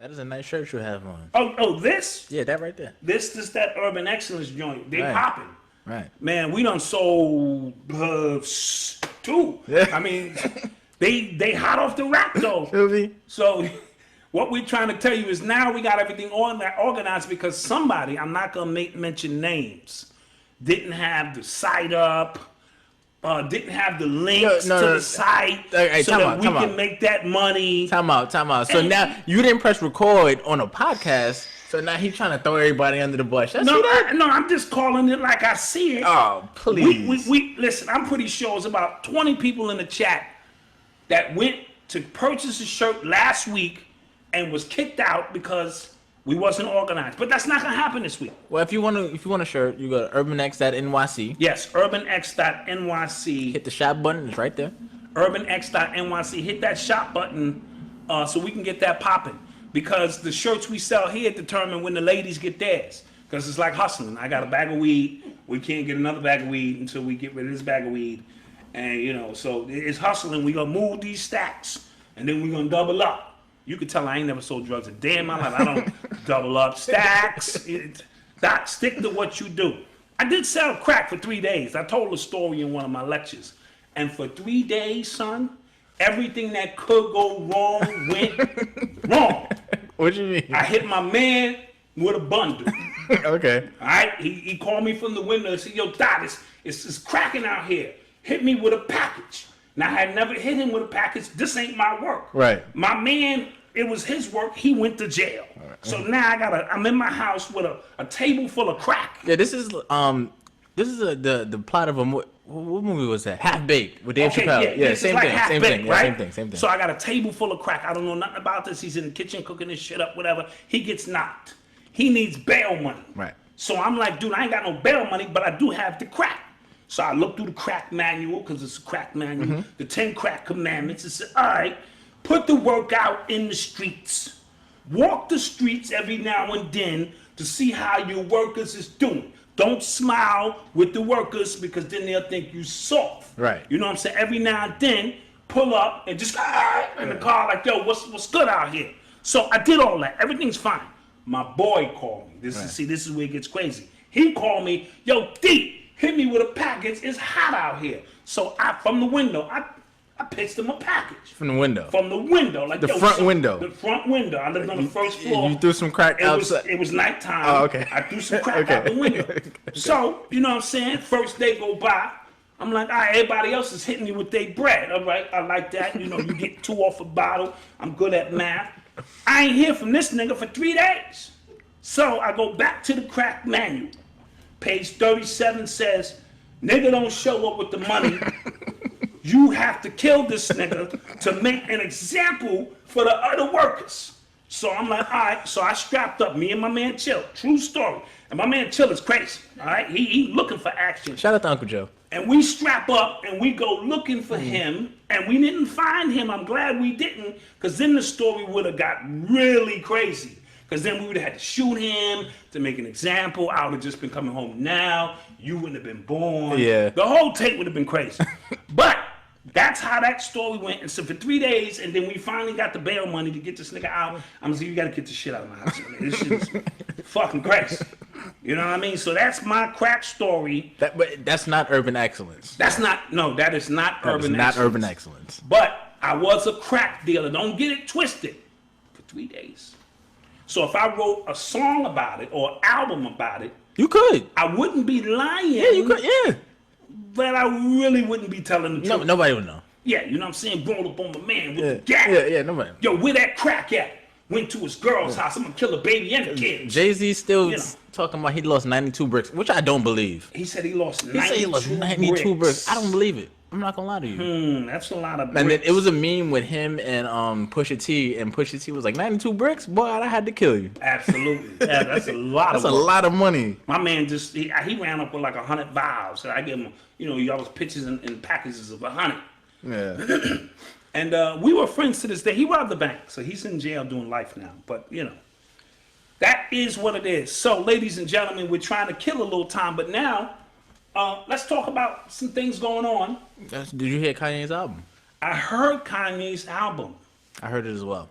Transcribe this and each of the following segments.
That is a nice shirt you have on. Oh, this? Yeah, that right there. This is that Urban Excellence joint. They Right. popping. Right. Man, we done sold two. Yeah. I mean, they hot off the rack though. Feel me? So what we're trying to tell you is now we got everything organized because somebody, I'm not going to mention names, didn't have the site up, didn't have the links to the site so that we can make that money. Time out. So now you didn't press record on a podcast, so now he's trying to throw everybody under the bus. No, I'm just calling it like I see it. Oh, please. We listen, I'm pretty sure it's about 20 people in the chat that went to purchase a shirt last week and was kicked out because we wasn't organized. But that's not gonna happen this week. Well, if you want a shirt, you go to urbanx.nyc. Yes, urbanx.nyc. Hit the shop button, it's right there. Urbanx.nyc. Hit that shop button so we can get that popping. Because the shirts we sell here determine when the ladies get theirs. Because it's like hustling. I got a bag of weed. We can't get another bag of weed until we get rid of this bag of weed. And so it's hustling. We gonna move these stacks, and then we gonna double up. You can tell I ain't never sold drugs a day in my life. I don't double up stacks. Doc, stick to what you do. I did sell crack for 3 days. I told a story in one of my lectures. And for 3 days, son, everything that could go wrong went wrong. What you mean? I hit my man with a bundle. Okay. All right? He called me from the window and said, yo, Doc, it's cracking out here. Hit me with a package. Now, I had never hit him with a package. This ain't my work. Right. My man, it was his work. He went to jail. Right. So now I'm in my house with a table full of crack. Yeah, this is the plot of what movie was that? Half Baked with Dave Chappelle. Yeah, same thing. Right? Same thing. So I got a table full of crack. I don't know nothing about this. He's in the kitchen cooking his shit up, whatever. He gets knocked. He needs bail money. Right. So I'm like, dude, I ain't got no bail money, but I do have the crack. So I looked through the crack manual, because it's a crack manual, the 10 crack commandments, and said, all right, put the work out in the streets. Walk the streets every now and then to see how your workers is doing. Don't smile with the workers, because then they'll think you soft. Right. You know what I'm saying? Every now and then, pull up and just in the car like, yo, what's good out here? So I did all that. Everything's fine. My boy called me. This is where it gets crazy. He called me, yo, D, hit me with a package. It's hot out here. So from the window, I pitched him a package. From the window? From the window. Like the front window? The front window. I lived on the first floor. You threw some crack outside? It was nighttime. Oh, okay. I threw some crack out the window. Okay. So, you know what I'm saying? First day go by. I'm like, all right, everybody else is hitting me with their bread. All right, I like that. You get 2 off a bottle. I'm good at math. I ain't hear from this nigga for 3 days. So I go back to the crack manual. Page 37 says, nigga don't show up with the money. You have to kill this nigga to make an example for the other workers. So I'm like, all right. So I strapped up, me and my man Chill. True story. And my man Chill is crazy. All right. He looking for action. Shout out to Uncle Joe. And we strap up and we go looking for him. And we didn't find him. I'm glad we didn't. Because then the story would have got really crazy. Because then we would have had to shoot him to make an example. I would have just been coming home now. You wouldn't have been born. Yeah. The whole tape would have been crazy. But that's how that story went. And so for 3 days, and then we finally got the bail money to get this nigga out. I'm gonna say, you gotta get this shit out of my house. Man. This shit is fucking crazy. You know what I mean? So that's my crack story. But that's not urban excellence. That is not urban excellence. Urban excellence. But I was a crack dealer. Don't get it twisted. For 3 days. So if I wrote a song about it or an album about it, you could. I wouldn't be lying. Yeah, you could. Yeah. But I really wouldn't be telling the truth. Nobody would know. Yeah, you know what I'm saying? Roll up on my man with the gas. Yeah, nobody. Yo, where that crack at? Went to his girl's house. I'm gonna kill a baby and the kids. Jay-Z still talking about he lost 92 bricks, which I don't believe. He said he lost 92 bricks. I don't believe it. I'm not gonna lie to you. That's a lot of bricks. And then it was a meme with him and Pusha T, and Pusha T was like, 92 bricks? Boy, I had to kill you. Absolutely. Yeah, that's a lot That's a lot of money. My man just, he ran up with like 100 vials. So I give him, y'all was pictures in packages of 100. Yeah. And we were friends to this day. He robbed the bank, so he's in jail doing life now. But, that is what it is. So, ladies and gentlemen, we're trying to kill a little time, but now, let's talk about some things going on. Did you hear Kanye's album? I heard Kanye's album. I heard it as well.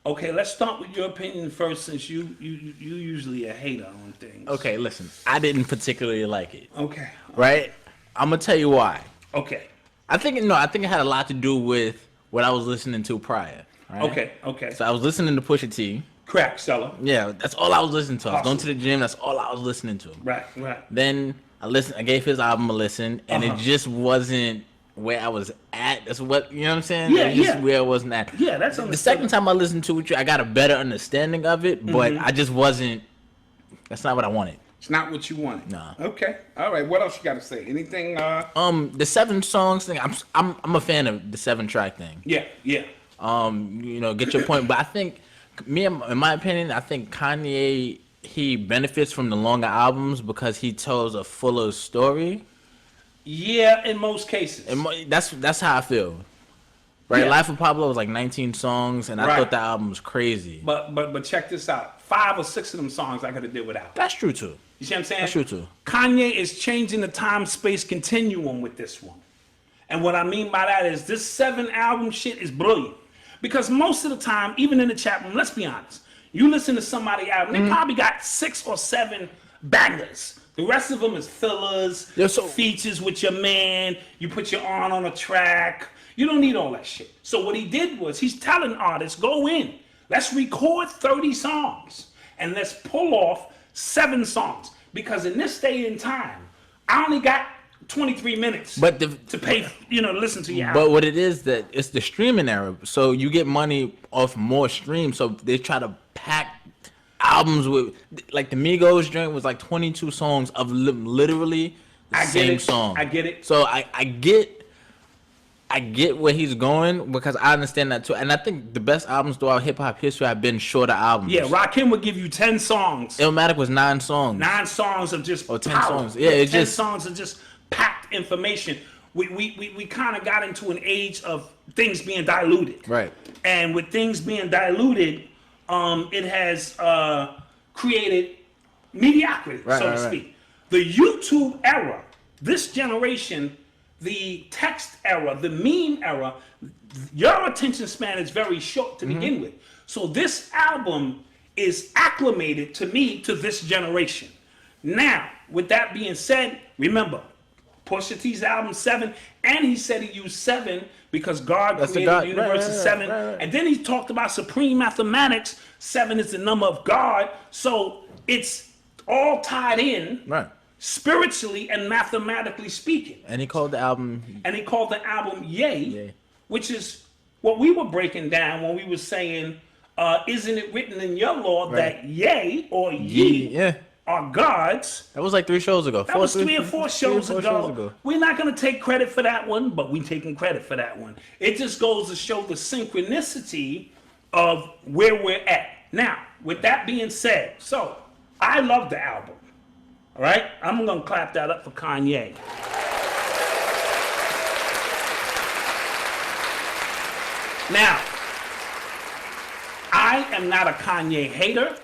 Okay, let's start with your opinion first, since you usually a hater on things. Okay, listen, I didn't particularly like it. Okay. Right? I'm gonna tell you why. Okay. I think it had a lot to do with what I was listening to prior. Right? Okay. Okay. So I was listening to Pusha T. Crack seller. Yeah, that's all I was listening to. I was going Awesome. to the gym. That's all I was listening to. Right. Right. Then I gave his album a listen, and it just wasn't where I was at. That's what, you know what I'm saying? Yeah, It was just yeah. where I wasn't at. Yeah, that's the understandable. second time I listened to it, I got a better understanding of it, but I just wasn't. That's not what I wanted. It's not what you wanted. Nah. Okay. All right. What else you got to say? Anything? The 7 songs thing. I'm a fan of the 7-track thing. Yeah. Yeah. Get your point. But I think in my opinion, I think Kanye, he benefits from the longer albums because he tells a fuller story. Yeah, in most cases. That's how I feel. Right, Yeah. Life of Pablo was like 19 songs, and I Right. thought that album was crazy. But check this out. 5 or 6 of them songs I could have did without. That's true too. You see what I'm saying? That's true too. Kanye is changing the time-space continuum with this one. And what I mean by that is this 7-album shit is brilliant. Because most of the time, even in the chat room, let's be honest, you listen to somebody's album, they probably got 6 or 7 bangers. The rest of them is fillers, features with your man, you put your arm on a track. You don't need all that shit. So what he did was, he's telling artists, go in, let's record 30 songs, and let's pull off 7 songs. Because in this day and time, I only got 23 minutes to pay, listen to your album. But what it is, that it's the streaming era, so you get money off more streams. So they try to pack albums with, like the Migos joint was like 22 songs of literally the same song. I get it. So I get where he's going, because I understand that too. And I think the best albums throughout hip hop history have been shorter albums. Yeah, Rakim would give you 10 songs. Illmatic was 9 songs. 9 songs of just 10 power. songs. Yeah, it's 10 just songs of just packed information. We kind of got into an age of things being diluted. Right. And with things being diluted, it has created mediocrity, so to speak. The YouTube era, this generation, the text era, the meme era, your attention span is very short to begin with. So this album is acclimated to me to this generation. Now, with that being said, remember, Pusha T's album 7, and he said he used 7 because God created the universe in 7. Right. And then he talked about supreme mathematics. 7 is the number of God. So it's all tied in. Right. Spiritually and mathematically speaking. And he called the album Yay, which is what we were breaking down when we were saying, isn't it written in your law that yay or ye are gods? That was like 3 shows ago. That was 3 or 4 shows ago. We're not going to take credit for that one, but we're taking credit for that one. It just goes to show the synchronicity of where we're at. Now, with that being said, so I love the album. All right, I'm gonna clap that up for Kanye. Now, I am not a Kanye hater.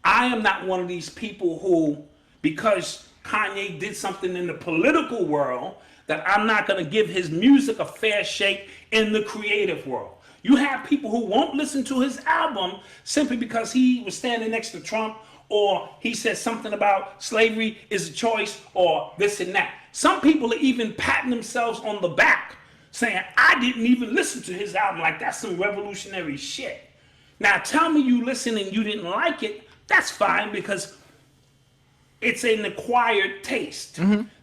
I am not one of these people who, because Kanye did something in the political world, that I'm not gonna give his music a fair shake in the creative world. You have people who won't listen to his album simply because he was standing next to Trump, or he said something about slavery is a choice, or this and that. Some people are even patting themselves on the back, saying, I didn't even listen to his album. Like, that's some revolutionary shit. Now, tell me you listened and you didn't like it, that's fine, because it's an acquired taste.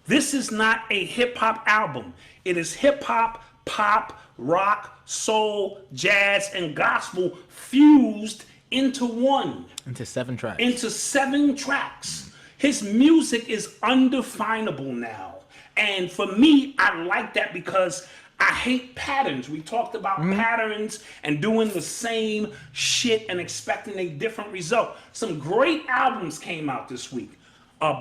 This is not a hip-hop album. It is hip-hop, pop, rock, soul, jazz, and gospel fused into one. Into 7 tracks. Into 7 tracks. His music is undefinable now. And for me, I like that because I hate patterns. We talked about patterns and doing the same shit and expecting a different result. Some great albums came out this week.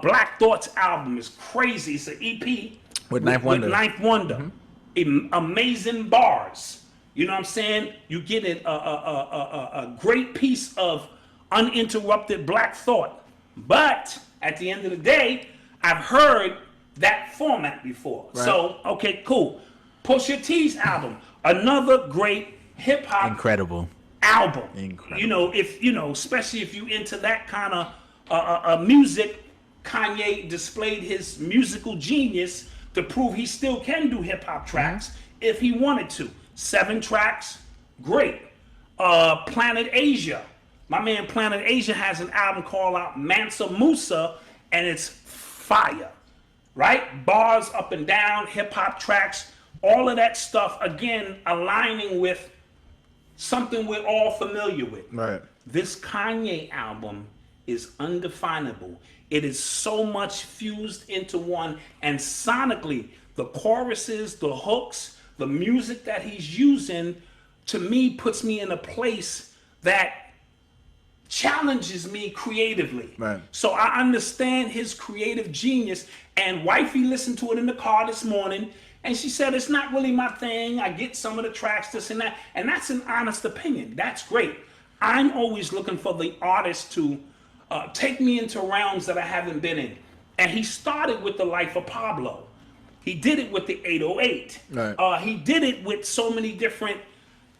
Black Thought's album is crazy. It's an EP. With Ninth Wonder. Amazing bars. You know what I'm saying? You get a great piece of uninterrupted Black Thought. But at the end of the day, I've heard that format before. Right. So, okay, cool. Pusha T's album, another great hip hop. Incredible. album. Incredible. You know, if you know, especially if you into that kind of music, Kanye displayed his musical genius to prove he still can do hip hop tracks if he wanted to. 7 tracks, great. Planet Asia. My man Planet Asia has an album called Mansa Musa, and it's fire. Right? Bars up and down, hip hop tracks, all of that stuff, again, aligning with something we're all familiar with. Right. This Kanye album is undefinable. It is so much fused into one, and sonically, the choruses, the hooks, the music that he's using, to me, puts me in a place that challenges me creatively. Right. So I understand his creative genius, and wifey listened to it in the car this morning, and she said, it's not really my thing. I get some of the tracks, this and that. And that's an honest opinion. That's great. I'm always looking for the artist to take me into realms that I haven't been in. And he started with The Life of Pablo. He did it with the 808. Right. He did it with so many different...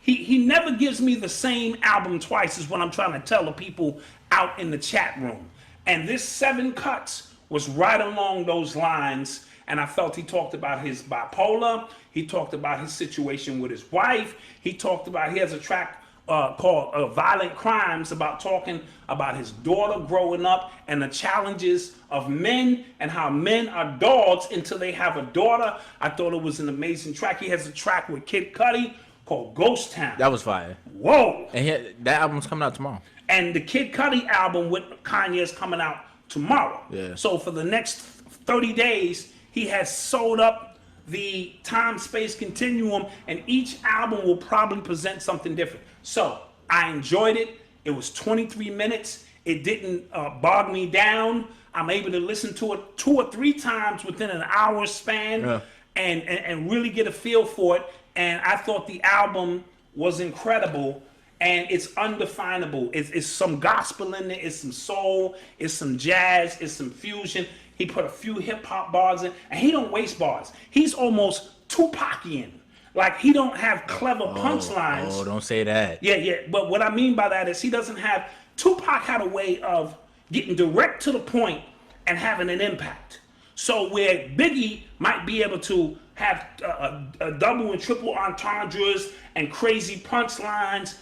He never gives me the same album twice, is what I'm trying to tell the people out in the chat room. And this 7 cuts was right along those lines. And I felt he talked about his bipolar. He talked about his situation with his wife. He has a track called Violent Crimes, about talking about his daughter growing up and the challenges of men and how men are dogs until they have a daughter. I thought it was an amazing track. He has a track with Kid Cudi called Ghost Town. That was fire. Whoa. And that album's coming out tomorrow. And the Kid Cudi album with Kanye is coming out tomorrow. Yeah. So for the next 30 days, he has sold up the time-space continuum, and each album will probably present something different. So I enjoyed it. It was 23 minutes. It didn't bog me down. I'm able to listen to it 2 or 3 times within an hour span, and really get a feel for it. And I thought the album was incredible, and it's undefinable. It's some gospel in there, it's some soul, it's some jazz, it's some fusion. He put a few hip hop bars in, and he don't waste bars. He's almost Tupacian. Like, he don't have clever punchlines. Oh, don't say that. Yeah. But what I mean by that is he doesn't have... Tupac had a way of getting direct to the point and having an impact. So where Biggie might be able to have a double and triple entendres and crazy punchlines,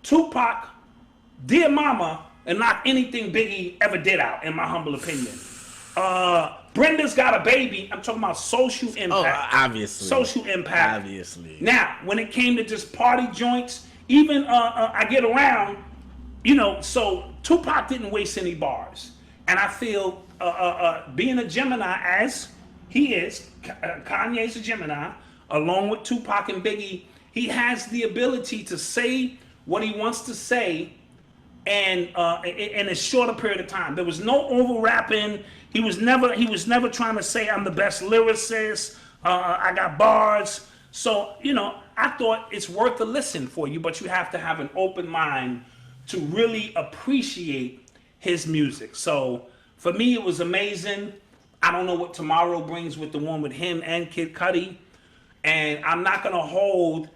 Tupac, Dear Mama, and not anything Biggie ever did out, in my humble opinion. Brenda's Got a Baby, I'm talking about social impact. Oh, obviously. Social impact. Obviously. Now, when it came to just party joints, even I Get Around, so Tupac didn't waste any bars. And I feel being a Gemini, as he is, Kanye's a Gemini, along with Tupac and Biggie, he has the ability to say what he wants to say, and in a shorter period of time. There was no overlapping. He was never trying to say, I'm the best lyricist, I got bars. So, I thought it's worth a listen for you, but you have to have an open mind to really appreciate his music. So for me, it was amazing. I don't know what tomorrow brings with the one with him and Kid Cudi. And I'm not going to hold,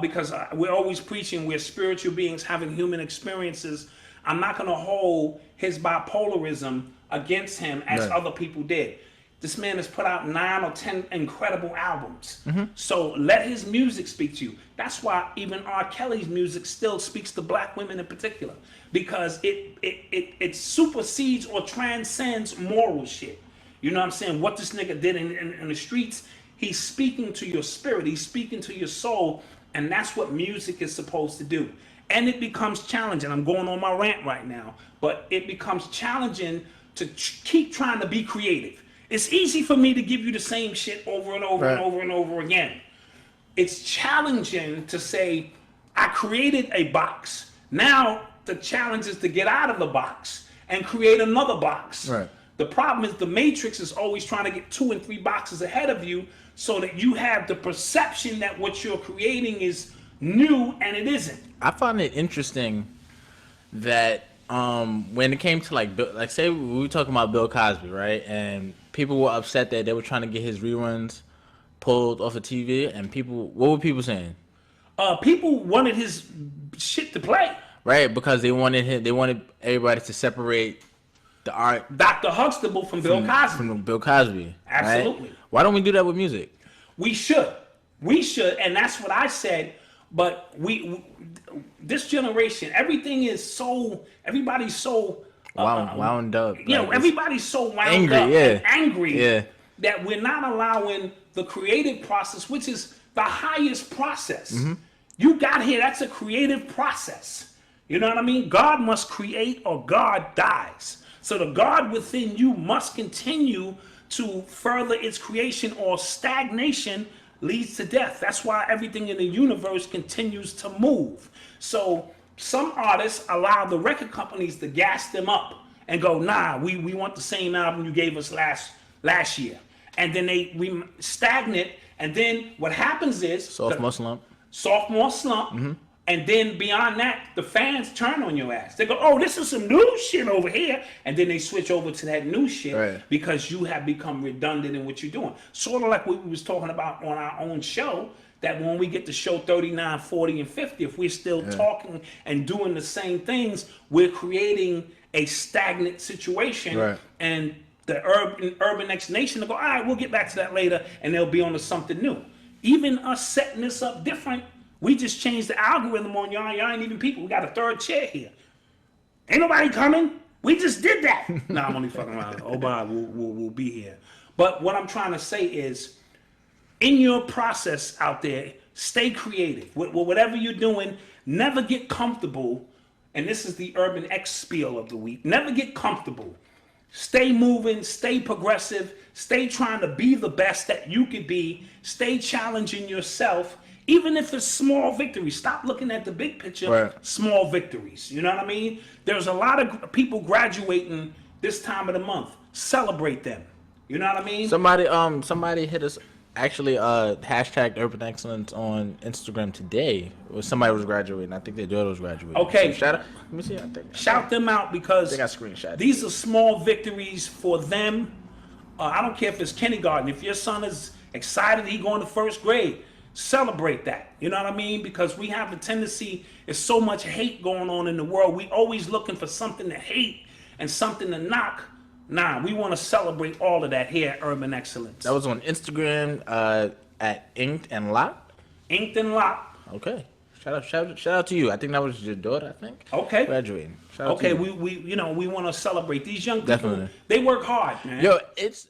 because we're always preaching we're spiritual beings having human experiences. I'm not going to hold his bipolarism against him as other people did. This man has put out 9 or 10 incredible albums. So let his music speak to you. That's why even R. Kelly's music still speaks to black women in particular, because it supersedes or transcends moral shit. You know what I'm saying? What this nigga did in the streets, he's speaking to your spirit. He's speaking to your soul. And that's what music is supposed to do. And it becomes challenging. I'm going on my rant right now. But it becomes challenging to keep trying to be creative. It's easy for me to give you the same shit over and over and over and over again. It's challenging to say, I created a box. Now the challenge is to get out of the box and create another box. Right. The problem is the Matrix is always trying to get 2 and 3 boxes ahead of you, so that you have the perception that what you're creating is new, and it isn't. I find it interesting that when it came to like say we were talking about Bill Cosby, right? And people were upset that they were trying to get his reruns pulled off of TV, and what were people saying? People wanted his shit to play. Right, because they wanted everybody to separate the art Dr. Huxtable from Bill Cosby. from Bill Cosby. Absolutely. Right? Why don't we do that with music? We should, and that's what I said. But this generation, everybody's so wound up. You know, like, everybody's so wound angry, up yeah. and angry Yeah. that we're not allowing the creative process, which is the highest process. You got here, that's a creative process. You know what I mean? God must create or God dies. So the God within you must continue to further its creation, or stagnation leads to death. That's why everything in the universe continues to move. So some artists allow the record companies to gas them up and go, nah, we want the same album you gave us last year. And then we stagnate. And then what happens is Sophomore slump. And then beyond that, the fans turn on your ass. They go, oh, this is some new shit over here. And then they switch over to that new shit, right, because you have become redundant in what you're doing. Sort of like what we was talking about on our own show, that when we get to show 39, 40, and 50, if we're still talking and doing the same things, we're creating a stagnant situation. Right. And the urban X Nation will go, all right, we'll get back to that later, and they'll be on to something new. Even us setting this up different, we just changed the algorithm on y'all. Y'all ain't even people. We got a third chair here. Ain't nobody coming. We just did that. Nah, I'm only fucking around. Oh, Bob, we'll be here. But what I'm trying to say is, in your process out there, stay creative. Whatever you're doing, never get comfortable. And this is the Urban X spiel of the week. Never get comfortable. Stay moving, stay progressive, stay trying to be the best that you could be, stay challenging yourself, even if it's small victories. Stop looking at the big picture, right, small victories. You know what I mean? There's a lot of people graduating this time of the month. Celebrate them. You know what I mean? Somebody hit us, actually, hashtag Urban Excellence on Instagram today. Somebody was graduating. I think their daughter was graduating. Okay. So shout out. Let me see. Shout them out, because they got screenshots. These are small victories for them. I don't care if it's kindergarten. If your son is excited he going to first grade, celebrate that. You know what I mean? Because we have a tendency, there's so much hate going on in the world. We always looking for something to hate and something to knock. Nah, we want to celebrate all of that here at Urban Excellence. That was on Instagram at Inked and Locked. Inked and Locked. Okay. Shout out to you. I think that was your daughter, I think. Okay. Graduating. Shout out okay, to you. we want to celebrate these young people. Definitely. They work hard, man. Yo, it's